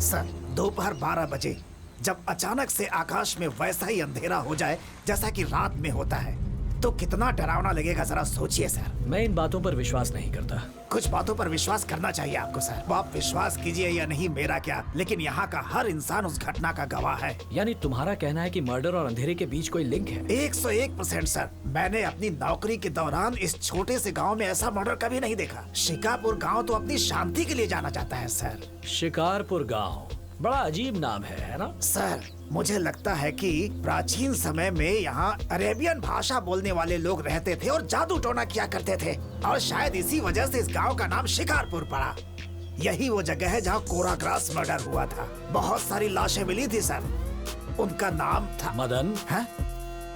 Sir, दोपहर 12 बजे जब अचानक से आकाश में वैसा ही अंधेरा हो जाए जैसा कि रात में होता है, तो कितना डरावना लगेगा जरा सोचिए सर। मैं इन बातों पर विश्वास नहीं करता। कुछ बातों पर विश्वास करना चाहिए आपको सर। वो आप विश्वास कीजिए या नहीं मेरा क्या, लेकिन यहाँ का हर इंसान उस घटना का गवाह है। यानी तुम्हारा कहना है कि मर्डर और अंधेरे के बीच कोई लिंक है? 101% सर। मैंने अपनी नौकरी के दौरान इस छोटे से गांव में ऐसा मर्डर कभी नहीं देखा। शिकारपुर गांव तो अपनी शांति के लिए जाना जाता है सर। शिकारपुर गांव बड़ा अजीब नाम है ना? सर, मुझे लगता है कि प्राचीन समय में यहाँ अरेबियन भाषा बोलने वाले लोग रहते थे और जादू टोना किया करते थे, और शायद इसी वजह से इस गांव का नाम शिकारपुर पड़ा। यही वो जगह है जहाँ कोराग्रास मर्डर हुआ था। बहुत सारी लाशें मिली थी सर। उनका नाम था मदन है?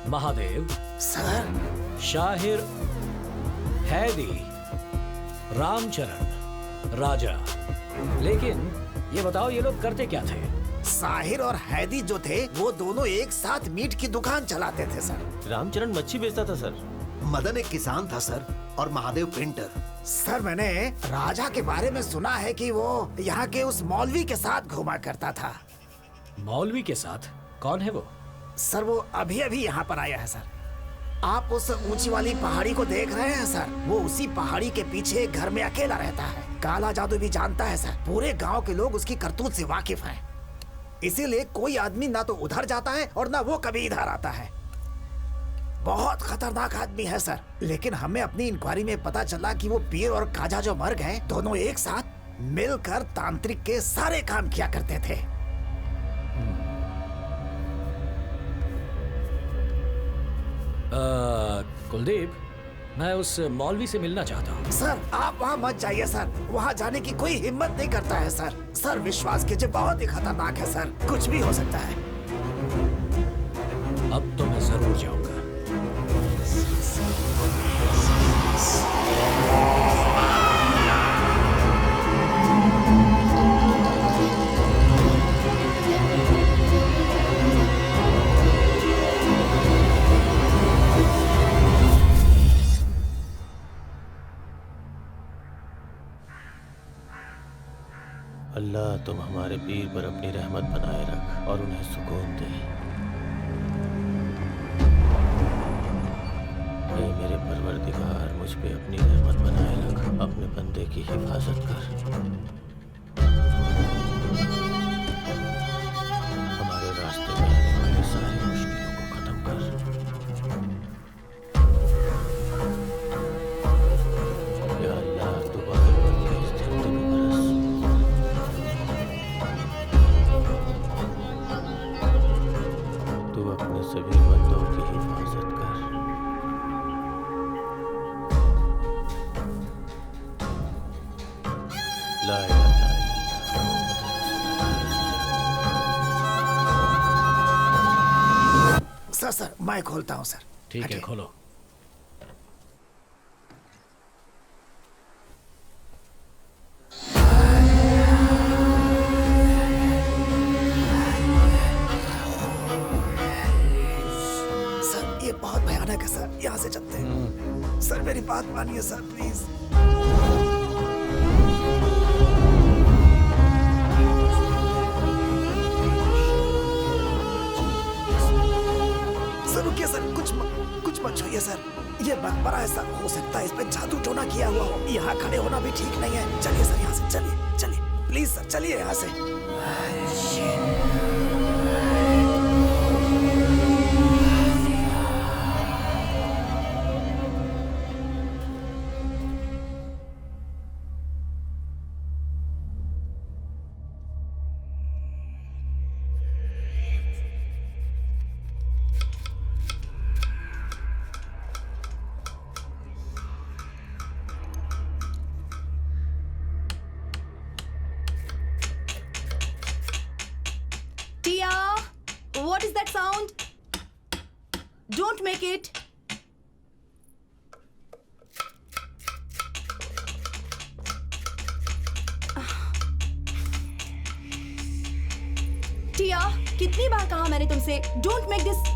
महादेव सर, शाहिर, हैदी, रामचरण, राजा। लेकिन ये बताओ, ये लोग करते क्या थे? साहिर और हैदी जो थे वो दोनों एक साथ मीट की दुकान चलाते थे सर। रामचरण मच्छी बेचता था सर। मदन एक किसान था सर, और महादेव पेंटर। सर, मैंने राजा के बारे में सुना है कि वो यहाँ के उस मौलवी के साथ घूमा करता था। मौलवी के साथ? कौन है वो? सर, वो अभी अभी यहाँ पर आया है सर। आप उस ऊंची वाली पहाड़ी को देख रहे हैं सर? वो उसी पहाड़ी के पीछे एक घर में अकेला रहता है। काला जादू भी जानता है सर। पूरे गांव के लोग उसकी करतूत से वाकिफ हैं। इसीलिए कोई आदमी ना तो उधर जाता है और ना वो कभी इधर आता है। बहुत खतरनाक आदमी है सर। लेकिन हमें अपनी इंक्वायरी में पता चला कि वो पीर और खाजा जो मर गए, दोनों एक साथ मिलकर तांत्रिक के सारे काम किया करते थे। कुलदीप, मैं उस मौलवी से मिलना चाहता हूँ। सर, आप वहाँ मत जाइए सर। वहाँ जाने की कोई हिम्मत नहीं करता है सर। सर, विश्वास कीजिए, बहुत ही खतरनाक है सर। कुछ भी हो सकता है। अब तो मैं जरूर जाऊंगा। अल्लाह, तुम हमारे पीर पर अपनी रहमत बनाए रख और उन्हें सुकून दे। ऐ मेरे परवरदिगार, मुझ पे अपनी रहमत बनाए रख, अपने बंदे की हिफाजत कर। हमारे रास्ते में आने वाली सारी मुश्किलों को खत्म कर। या अल्लाह, तू बगैर के इस धरती पे बरस। तू अपने सभी बंदों की हिफाजत कर। ला इलाहा इल्लल्लाह मुहम्मद रसूलुल्लाह। सर, मैं खोलता हूँ सर। ठीक है, हटिए। खोलो। सर, ये बहुत भयानक है सर। यहाँ से चलते हैं। सर, मेरी बात मानिए सर, प्लीज। सर, रुकिए सर। कुछ मत छूइए सर। ये मकबरा ऐसा हो सकता है, इस पे जादू टोना किया हुआ हो। यहाँ खड़े होना भी ठीक नहीं है। चलिए सर, यहाँ से चलिए प्लीज सर, चलिए यहाँ से। Tia, what is that sound? Don't make it. टिया, कितनी बार कहा मैंने तुमसे, don't make this.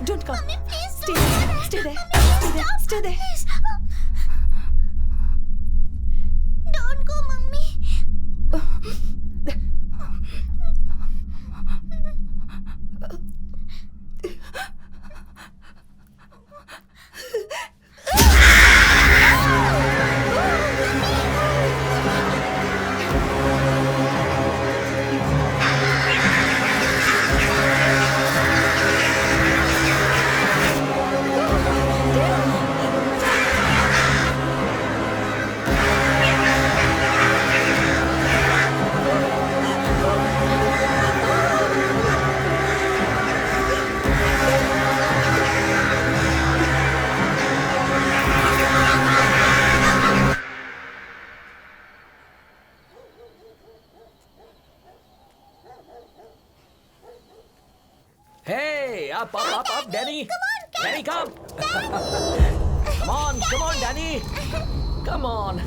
Don't come. Mummy, please. Stay there. Stay there. Stay there. Stay there. Please. Don't go, Mummy. Hey, up, Danny. Danny, come. Come on, Danny. Come on.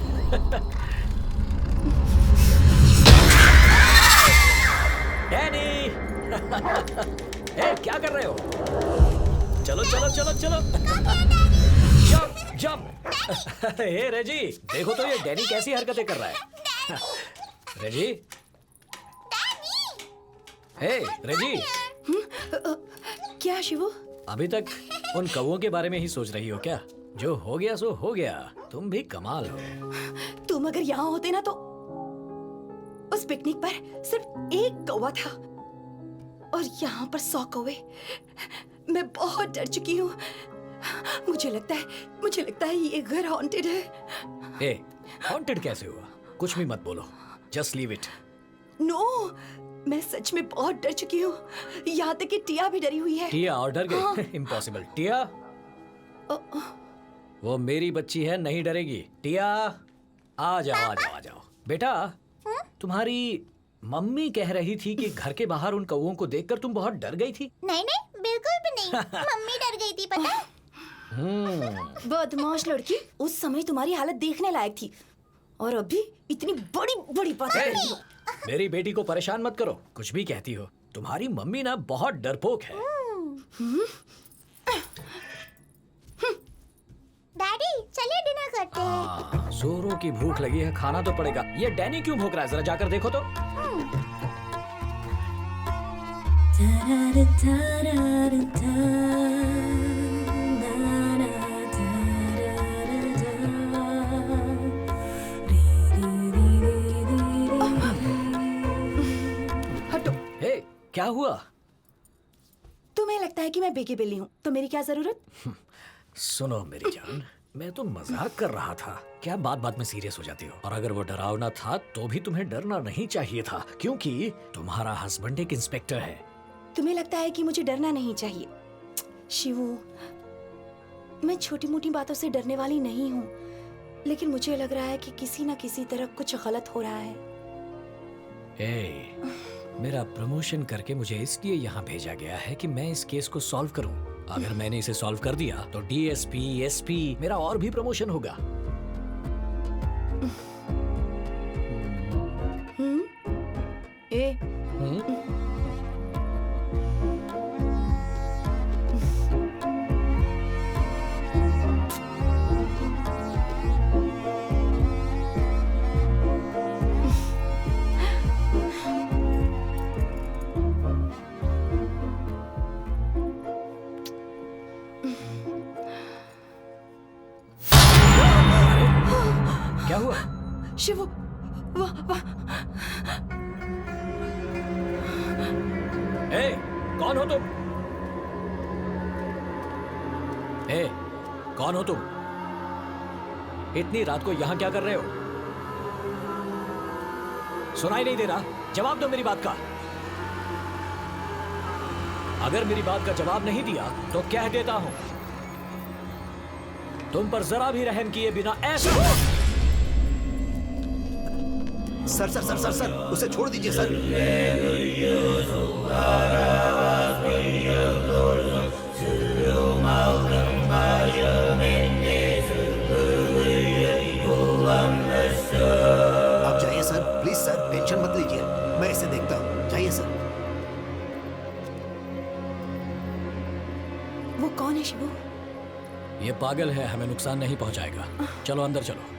Danny. Hey, क्या कर रहे हो? चलो, चलो, चलो, चलो. Jump. हे रेजी, देखो तो ये डैनी कैसी हरकतें कर रहा है. रेजी. हे, रेजी. क्या शिवू? अभी तक उन कौवों के बारे में ही सोच रही हो क्या? जो हो गया सो हो गया. तुम भी कमाल हो. तुम अगर यहाँ होते ना तो उस पिकनिक पर सिर्फ एक कौवा था और यहाँ पर 100 कौवे. मैं बहुत डर चुकी हूँ. मुझे लगता है ये घर हॉन्टेड है. ए, हॉन्टेड कैसे हुआ? कुछ भी मत बोलो. Just leave it. नो, मैं सच में बहुत डर चुकी हूँ. यहाँ तक कि टिया भी डरी हुई है. टिया और डर गई? इम्पॉसिबल. टिया वो मेरी बच्ची है, नहीं डरेगी. टिया आ जाओ. बेटा, तुम्हारी मम्मी कह रही थी कि घर के बाहर उन कौवों को देखकर तुम बहुत डर गई थी. नहीं, बिल्कुल भी नहीं. मम्मी डर गई थी, पता? बदमाश लड़की. उस समय तुम्हारी हालत देखने लायक थी और अभी इतनी बड़ी बड़ी बात. मेरी बेटी को परेशान मत करो. कुछ भी कहती हो. तुम्हारी मम्मी ना बहुत डरपोक है. डैडी, चलिए डिनर करते हैं. जोरों की भूख लगी है, खाना तो पड़ेगा. ये डैनी क्यों भूख रहा है? जरा जाकर देखो तो. हटो. हे, क्या हुआ? तुम्हें लगता है कि मैं बेगी बिल्ली हूँ तो मेरी क्या जरूरत? सुनो मेरी जान, मैं तो मजाक कर रहा था. क्या बात बात में सीरियस हो जाती हो? और अगर वो डरावना था तो भी तुम्हें डरना नहीं चाहिए था, क्योंकि तुम्हारा हस्बैंड एक इंस्पेक्टर है. तुम्हें लगता है कि मुझे डरना नहीं चाहिए? शिवू, मैं छोटी मोटी बातों से डरने वाली नहीं हूँ, लेकिन मुझे लग रहा है कि किसी न किसी तरह कुछ गलत हो रहा है. मेरा प्रमोशन करके मुझे इसलिए यहाँ भेजा गया है कि मैं इस केस को सॉल्व करूँ. अगर मैंने इसे सॉल्व कर दिया तो डीएसपी, एसपी, मेरा और भी प्रमोशन होगा. क्या हुआ? शिवू, कौन हो तुम? कौन हो तुम? इतनी रात को यहाँ क्या कर रहे हो? सुनाई नहीं दे रहा? जवाब दो मेरी बात का. अगर मेरी बात का जवाब नहीं दिया तो कह देता हूं तुम पर जरा भी रहम किए बिना ऐसा sir sir sir sir sir उसे छोड़ दीजिए सर। आप जाइए सर, प्लीज सर, टेंशन मत लीजिए, मैं इसे देखता हूँ, जाइए सर। वो कौन है शिबू? ये पागल है, हमें नुकसान नहीं पहुंचाएगा। चलो अंदर चलो।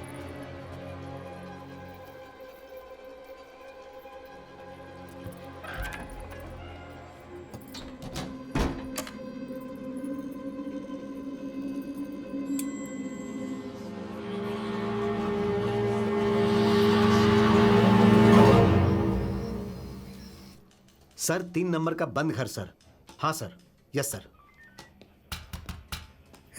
सर 3 नंबर का बंद घर सर। हाँ सर, यस सर।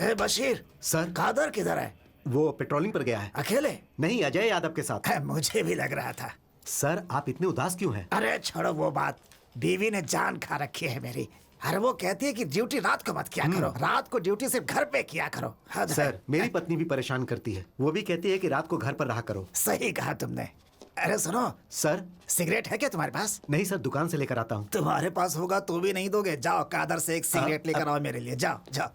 ए बशीर, सर कादर किधर है? वो पेट्रोलिंग पर गया है। अकेले? नहीं, अजय यादव के साथ। मुझे भी लग रहा था। सर आप इतने उदास क्यों हैं? अरे छोड़ो वो बात, बीवी ने जान खा रखी है मेरी। अरे वो कहती है कि ड्यूटी रात को मत किया करो, रात को ड्यूटी सिर्फ घर पे किया करो। हद है। सर मेरी पत्नी भी परेशान करती है, वो भी कहती है कि रात को घर पर रहा करो। सही कहा तुमने। अरे सुनो, सर सिगरेट है क्या तुम्हारे पास? नहीं सर, दुकान से लेकर आता हूँ। तुम्हारे पास होगा तो भी नहीं दोगे? जाओ कादर से एक सिगरेट लेकर आओ मेरे लिए, जाओ जाओ।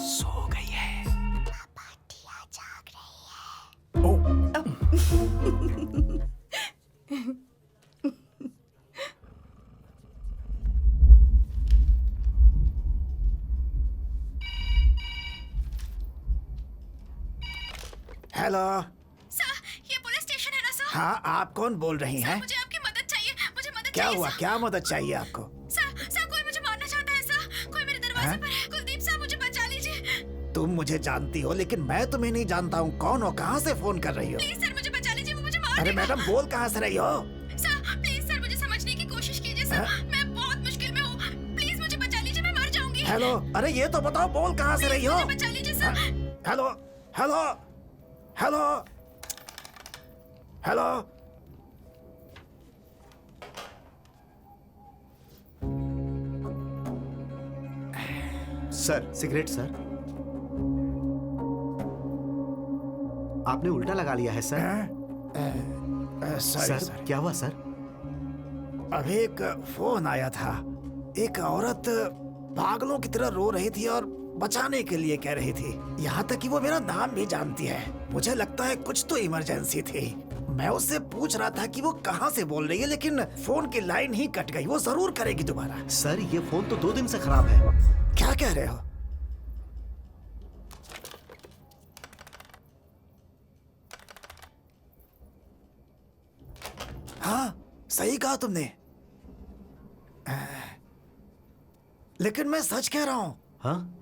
सो गई है। हेलो। सर, ये पुलिस स्टेशन है ना सर? हाँ, आप कौन बोल रही हैं? मुझे आपकी मदद चाहिए, मुझे मदद क्या चाहिए हुआ? सर। क्या मदद चाहिए आपको? सर कोई मुझे मारना चाहता है सर, कोई मेरे दरवाजे पर है। कुलदीप सर मुझे बचा लीजिए। तुम मुझे जानती हो लेकिन मैं तुम्हें नहीं जानता हूँ। कौन हो? कहाँ से फोन कर रही हो? प्लीज सर मुझे बचा लीजिए, वो मुझे मार अरे देगा। मैडम, बोल कहाँ से रही हो? सर प्लीज सर मुझे समझने की कोशिश कीजिए सर, मैं बहुत मुश्किल में हूँ। प्लीज मुझे बचा लीजिए, मैं मर जाऊंगी। हेलो, अरे ये तो बताओ, बोल कहाँ से रही हो? मुझे बचा लीजिए sir. Hello hello hello hello. Sir cigarette sir. आपने उल्टा लगा लिया है सर। Sorry sir sir. क्या हुआ सर? अभी एक फोन आया था। एक औरत पागलों की तरह रो रही थी और बचाने के लिए कह रही थी। यहाँ तक कि वो मेरा नाम भी जानती है। मुझे लगता है कुछ तो इमरजेंसी थी। मैं उससे पूछ रहा था कि वो कहाँ से बोल रही है, लेकिन फोन की लाइन ही कट गई। वो जरूर करेगी दोबारा। सर ये फोन तो 2 दिन से खराब है। क्या कह रहे हो? हाँ, सही कहा तुमने। लेकिन मैं सच कह रहा हूं। हाँ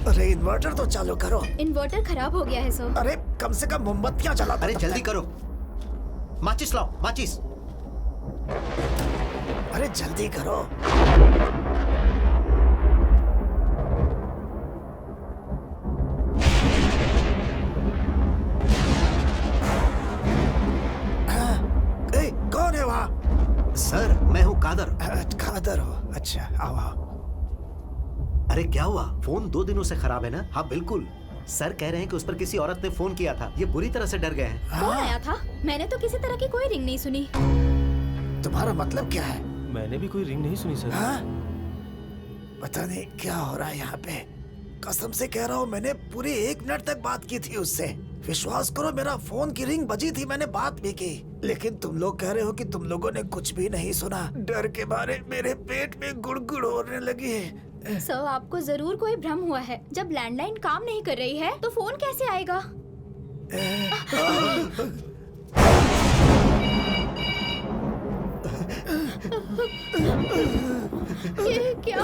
अरे इन्वर्टर तो चालू करो। इन्वर्टर खराब हो गया है सर। अरे कम से कम मोमबत्तियां जला दो। अरे जल्दी करो, माचिस लाओ, माचिस। अरे जल्दी करो। ए, कौन है वहाँ? सर मैं हूँ कादर। कादर हो? अच्छा, आओ आओ। अरे क्या हुआ? फोन 2 दिनों से खराब है ना? हाँ बिल्कुल। सर कह रहे हैं कि उस पर किसी औरत ने फोन किया था। ये बुरी तरह से डर गए हैं। कौन आया था? मैंने तो किसी तरह की कोई रिंग नहीं सुनी। तुम्हारा मतलब क्या है? मैंने भी कोई रिंग नहीं सुनी सर। हाँ? पता नहीं क्या हो रहा है यहाँ पे। कसम से कह रहा हूँ, मैंने पूरे 1 मिनट तक बात की थी उससे। विश्वास करो, मेरा फोन की रिंग बजी थी, मैंने बात भी की, लेकिन तुम लोग कह रहे हो कि तुम लोगों ने कुछ भी नहीं सुना। डर के मारे मेरे पेट में गुड़गुड़ होने लगी है। सर, आपको जरूर कोई भ्रम हुआ है। जब लैंडलाइन काम नहीं कर रही है तो फोन कैसे आएगा? ये क्या?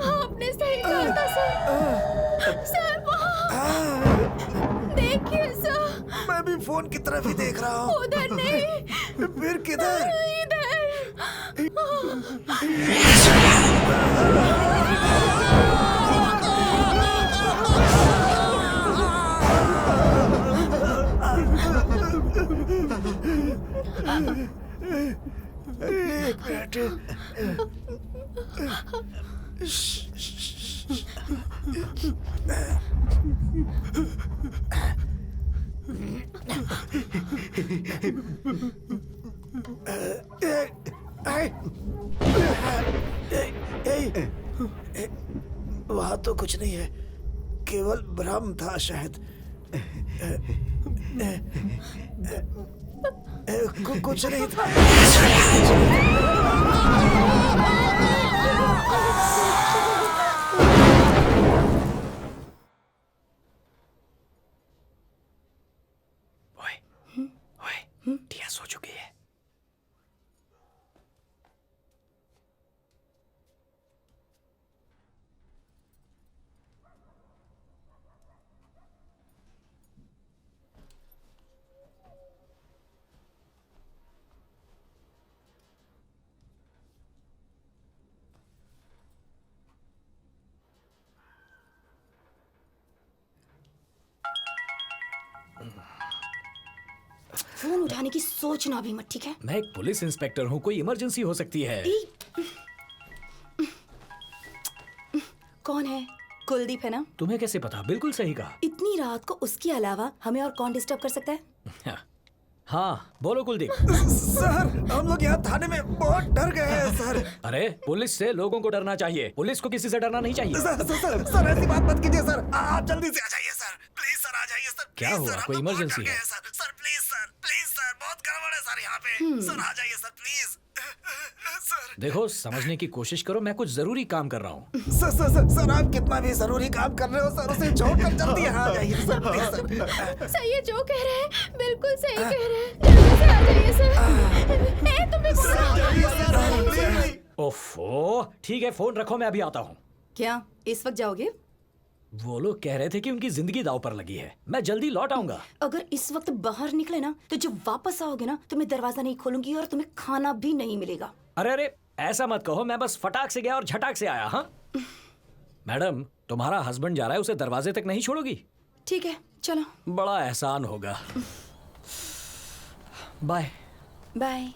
आपने सही कहा था सर। सर वहाँ देखिए सर। मैं भी फोन की तरफ ही देख रहा हूँ। उधर नहीं, फिर किधर? इधर। एक मिनट। वहाँ तो कुछ नहीं है, केवल भ्रम था शायद। कुछ नहीं था। ओए, टिया सो चुकी है। फोन उठाने की सोचना भी मत, ठीक है? मैं एक पुलिस इंस्पेक्टर हूँ, कोई इमरजेंसी हो सकती है। कौन है? कुलदीप है ना? तुम्हें कैसे पता? बिल्कुल सही कहा। इतनी रात को उसके अलावा हमें और कौन डिस्टर्ब कर सकता है? हाँ, बोलो कुलदीप। सर, हम लोग यहाँ थाने में बहुत डर गए हैं सर। अरे, पुलिस से लोगों को डरना चाहिए, पुलिस को किसी से डरना नहीं चाहिए। सर ऐसी बात मत कीजिए सर। आप जल्दी से आ जाइए सर, प्लीज सर, आ जाइए सर। क्या हुआ? कोई इमरजेंसी है? सर प्लीज सर, बहुत गड़बड़ है सर यहाँ पे। सर आ जाइए सर, प्लीज। सर देखो, समझने की कोशिश करो, मैं कुछ जरूरी काम कर रहा हूँ। सर आप कितना भी जरूरी काम कर रहे हो सर, उसे छोड़कर जल्दी यहाँ आ जाइए सर, प्लीज सर। सर ये जो कह रहे हैं बिल्कुल सही कह रहे हैं। जल्दी से आ जाइए सर। तुम्हें ओफो, ठीक है, फोन रखो, मैं अभी आता हूँ। क्या इस वक्त जाओगे? वो लोग कह रहे थे कि उनकी जिंदगी दांव पर लगी है, मैं जल्दी लौट आऊंगा। अगर इस वक्त बाहर निकले ना तो जब वापस आओगे ना तो मैं दरवाजा नहीं खोलूंगी और तुम्हें खाना भी नहीं मिलेगा। अरे, ऐसा मत कहो, मैं बस फटाक से गया और झटाक से आया। हाँ मैडम, तुम्हारा हस्बैंड जा रहा है, उसे दरवाजे तक नहीं छोड़ोगी? ठीक है, चलो। बड़ा एहसान होगा। बाय। बाय।